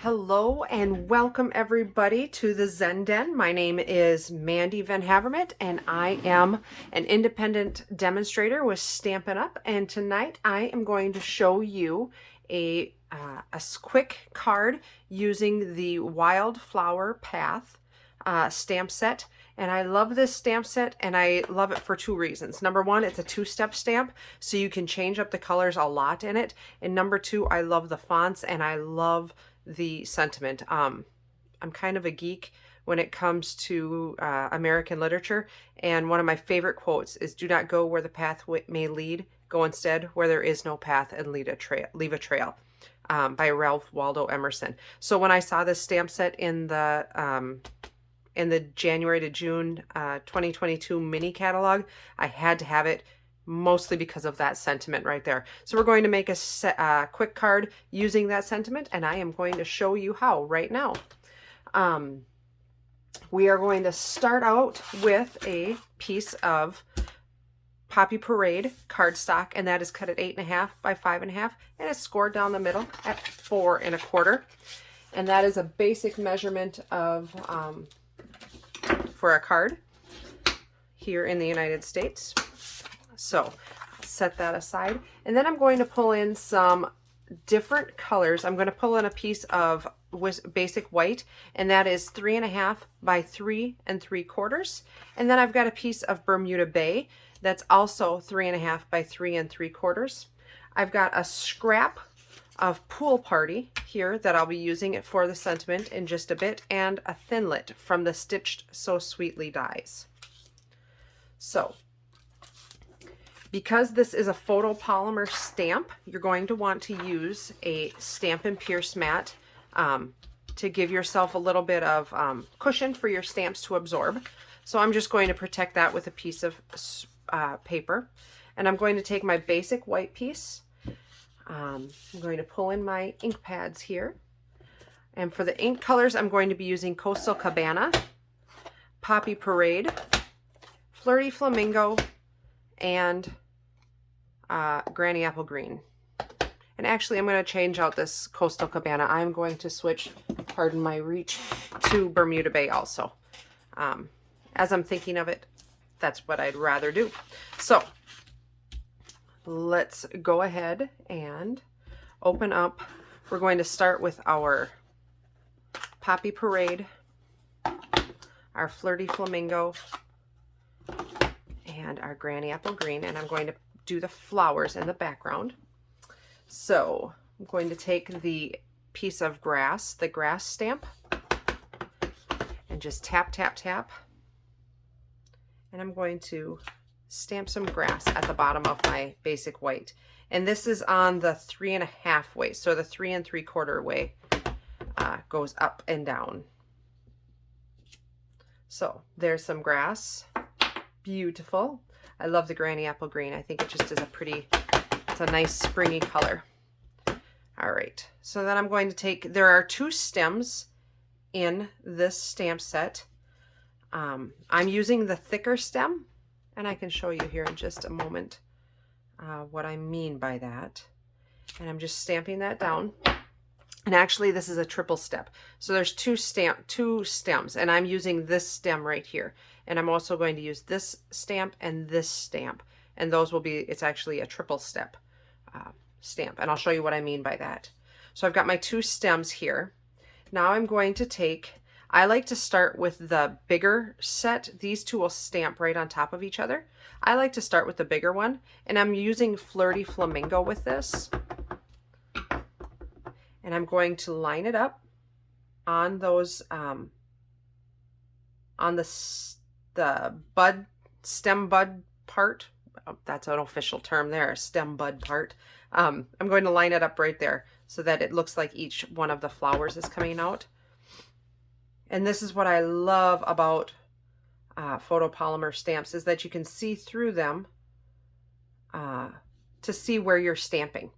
Hello and welcome everybody to the Zen Den. My name is Mandy VanHavermaet and I am an independent demonstrator with Stampin' Up! And tonight I am going to show you a quick card using the Wildflower Path stamp set. And I love this stamp set, and I love it for two reasons. Number one, it's a two-step stamp, so you can change up the colors a lot in it. And number two, I love the fonts and I love the sentiment. I'm kind of a geek when it comes to American literature, and one of my favorite quotes is, "Do not go where the path may lead. Go instead where there is no path and leave a trail." By Ralph Waldo Emerson. So when I saw this stamp set in the January to June 2022 mini catalog, I had to have it, mostly because of that sentiment right there. So we're going to make a quick card using that sentiment, and I am going to show you how right now. We are going to start out with a piece of Poppy Parade cardstock, and that is cut at 8.5 by 5.5, and it's scored down the middle at 4 1/4. And that is a basic measurement of for a card here in the United States. So set that aside. And then I'm going to pull in some different colors. I'm going to pull in a piece of basic white, and that is 3.5 by 3 3/4. And then I've got a piece of Bermuda Bay that's also 3.5 by 3 3/4. I've got a scrap of Pool Party here that I'll be using it for the sentiment in just a bit, and a Thinlit from the Stitched So Sweetly dies. So because this is a photopolymer stamp, you're going to want to use a Stampin' Pierce mat to give yourself a little bit of cushion for your stamps to absorb. So I'm just going to protect that with a piece of paper. And I'm going to take my basic white piece. I'm going to pull in my ink pads here. And for the ink colors, I'm going to be using Costal Cabana, Poppy Parade, Flirty Flamingo, and Granny Apple Green. And actually, I'm going to change out this Costal Cabana. I'm going to switch, pardon my reach, to Bermuda Bay also. As I'm thinking of it, that's what I'd rather do. So let's go ahead and open up. We're going to start with our Poppy Parade, our Flirty Flamingo, and our Granny Apple Green, and I'm going to do the flowers in the background. So I'm going to take the piece of grass, the grass stamp, and just tap, tap, tap. And I'm going to stamp some grass at the bottom of my basic white. And this is on the 3.5 way, so the 3 3/4 way goes up and down. So there's some grass. Beautiful. I love the Granny Apple Green. I think it just is a pretty, it's a nice springy color. All right, so then I'm going to take, there are 2 stems in this stamp set. I'm using the thicker stem, and I can show you here in just a moment what I mean by that. And I'm just stamping that down. And actually, this is a triple step. So there's two stems, and I'm using this stem right here. And I'm also going to use this stamp and this stamp. And those will be, it's actually a triple step stamp. And I'll show you what I mean by that. So I've got my 2 stems here. Now I'm going to take, I like to start with the bigger set. These 2 will stamp right on top of each other. I like to start with the bigger one, and I'm using Flirty Flamingo with this. And I'm going to line it up on those, on the stem bud part. Oh, that's an official term there, stem bud part. I'm going to line it up right there so that it looks like each one of the flowers is coming out. And this is what I love about photopolymer stamps, is that you can see through them to see where you're stamping.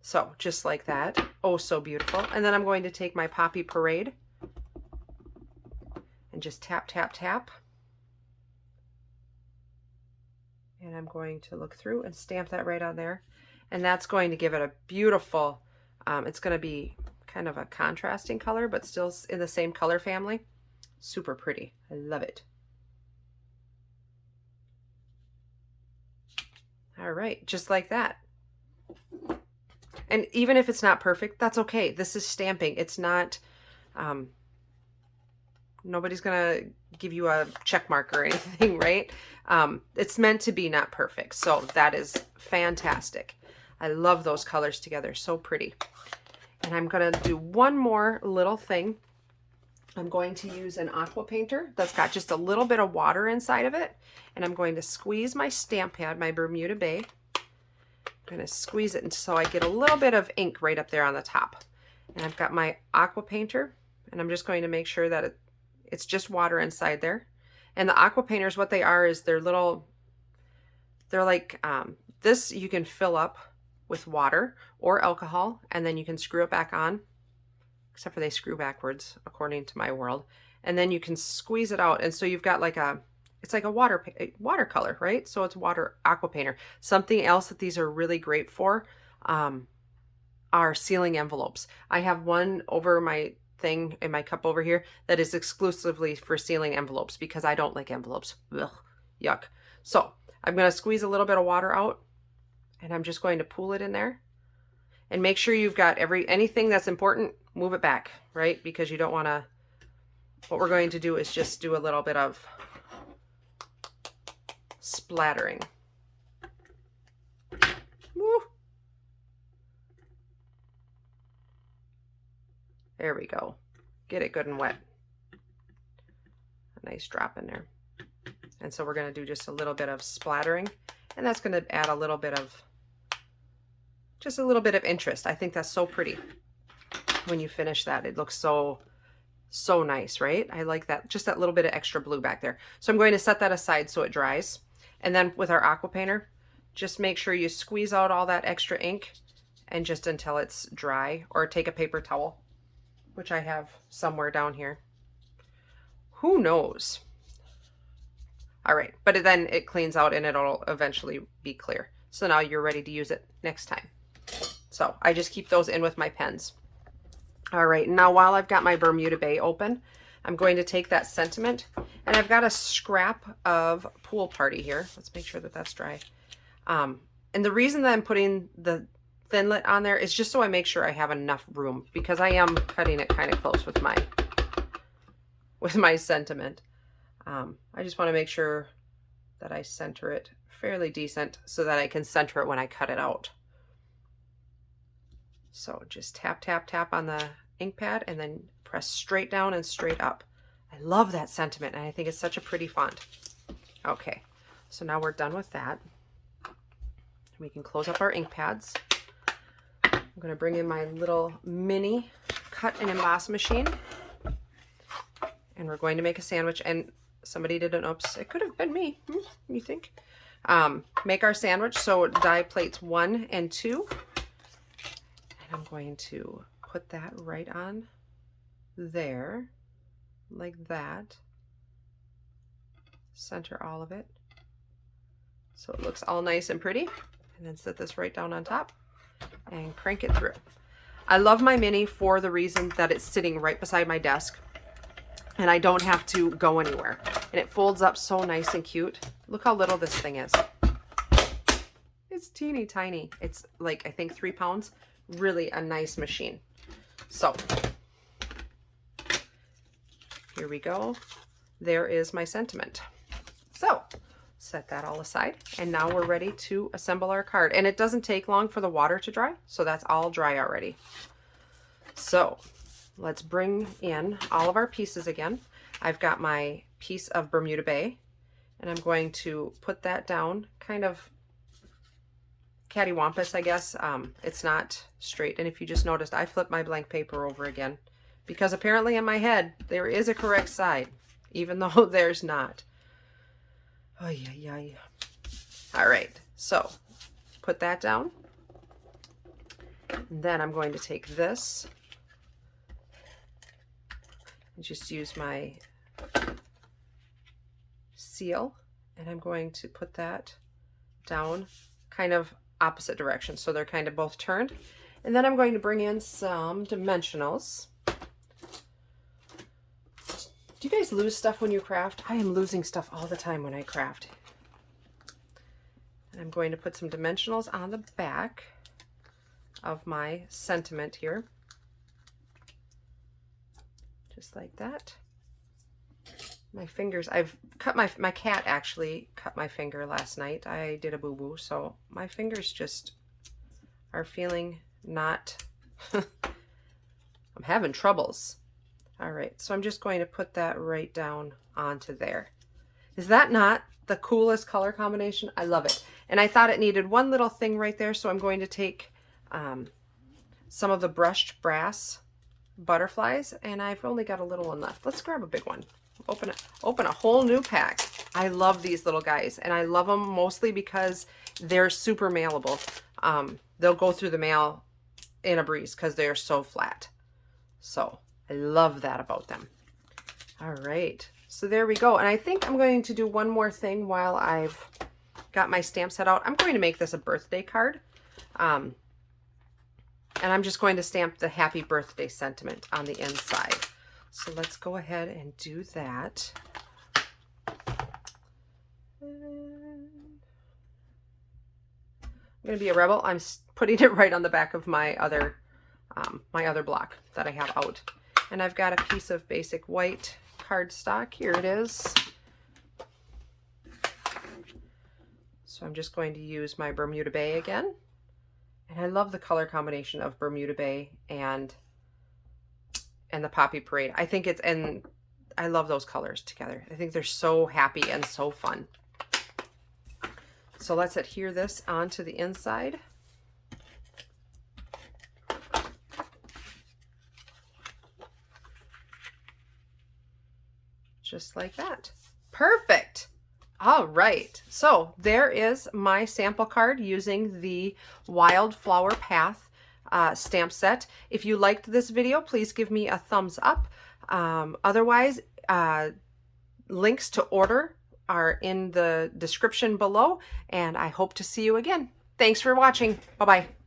So just like that. Oh, so beautiful. And then I'm going to take my Poppy Parade and just tap, tap, tap. And I'm going to look through and stamp that right on there. And that's going to give it a beautiful, it's going to be kind of a contrasting color, but still in the same color family. Super pretty. I love it. All right, just like that. And even if it's not perfect, that's okay. This is stamping. It's not, nobody's gonna give you a check mark or anything, right? It's meant to be not perfect. So that is fantastic. I love those colors together. So pretty. And I'm gonna do one more little thing. I'm going to use an aqua painter that's got just a little bit of water inside of it. And I'm going to squeeze my stamp pad, my Bermuda Bay. I'm going to squeeze it so I get a little bit of ink right up there on the top. And I've got my aqua painter, and I'm just going to make sure that it's just water inside there. And the aqua painters, what they are is they're like, this you can fill up with water or alcohol, and then you can screw it back on, except for they screw backwards according to my world. And then you can squeeze it out. And so you've got like it's like a watercolor, right? So it's water aqua painter. Something else that these are really great for are sealing envelopes. I have one over my thing in my cup over here that is exclusively for sealing envelopes because I don't like envelopes. Ugh, yuck. So I'm going to squeeze a little bit of water out, and I'm just going to pool it in there. And make sure you've got anything that's important, move it back, right? Because you don't want to, what we're going to do is just do a little bit of splattering. Woo. There we go. Get it good and wet. A nice drop in there. And so we're going to do just a little bit of splattering, and that's going to add a little bit of, just a little bit of interest. I think that's so pretty. When you finish that, it looks so nice, right? I like that, just that little bit of extra blue back there. So I'm going to set that aside so it dries. And then with our aqua painter, just make sure you squeeze out all that extra ink and just until it's dry, or take a paper towel, which I have somewhere down here. Who knows? All right, but then it cleans out and it'll eventually be clear. So now you're ready to use it next time. So I just keep those in with my pens. All right, now while I've got my Bermuda Bay open, I'm going to take that sentiment, and I've got a scrap of Pool Party here. Let's make sure that that's dry. And the reason that I'm putting the Thinlit on there is just so I make sure I have enough room, because I am cutting it kind of close with my sentiment. I just want to make sure that I center it fairly decent so that I can center it when I cut it out. So just tap, tap, tap on the ink pad and then press straight down and straight up. I love that sentiment, and I think it's such a pretty font. Okay, so now we're done with that. We can close up our ink pads. I'm going to bring in my little mini cut and emboss machine, and we're going to make a sandwich. And somebody did an oops, it could have been me, you think? Make our sandwich. So die plates 1 and 2. I'm going to put that right on there, like that. Center all of it so it looks all nice and pretty, and then set this right down on top and crank it through. I love my mini for the reason that it's sitting right beside my desk and I don't have to go anywhere, and it folds up so nice and cute. Look how little this thing is. It's teeny tiny. It's like, I think 3 pounds. Really a nice machine. So here we go. There is my sentiment. So set that all aside, and now we're ready to assemble our card. And it doesn't take long for the water to dry, so that's all dry already. So let's bring in all of our pieces again. I've got my piece of Bermuda Bay, and I'm going to put that down kind of cattywampus, I guess. It's not straight. And if you just noticed, I flipped my blank paper over again, because apparently in my head there is a correct side, even though there's not. Oh yeah. All right, so put that down. And then I'm going to take this and just use my seal, and I'm going to put that down kind of opposite direction, so they're kind of both turned. And then I'm going to bring in some dimensionals. Do you guys lose stuff when you craft? I am losing stuff all the time when I craft. And I'm going to put some dimensionals on the back of my sentiment here. Just like that. My fingers, I've cut my cat actually cut my finger last night. I did a boo-boo, so my fingers just are feeling not, I'm having troubles. All right, so I'm just going to put that right down onto there. Is that not the coolest color combination? I love it. And I thought it needed one little thing right there, so I'm going to take some of the brushed brass butterflies, and I've only got a little one left. Let's grab a big one. Open a whole new pack. I love these little guys, and I love them mostly because they're super mailable. They'll go through the mail in a breeze because they're so flat. So I love that about them. All right, so there we go. And I think I'm going to do one more thing while I've got my stamp set out. I'm going to make this a birthday card. And I'm just going to stamp the happy birthday sentiment on the inside. So let's go ahead and do that. I'm going to be a rebel. I'm putting it right on the back of my other block that I have out. And I've got a piece of basic white cardstock. Here it is. So I'm just going to use my Bermuda Bay again. And I love the color combination of Bermuda Bay and the Poppy Parade. I think it's, and I love those colors together. I think they're so happy and so fun. So let's adhere this onto the inside. Just like that. Perfect. All right, so there is my sample card using the Wildflower Path stamp set. If you liked this video, please give me a thumbs up. Otherwise, links to order are in the description below, and I hope to see you again. Thanks for watching. Bye-bye.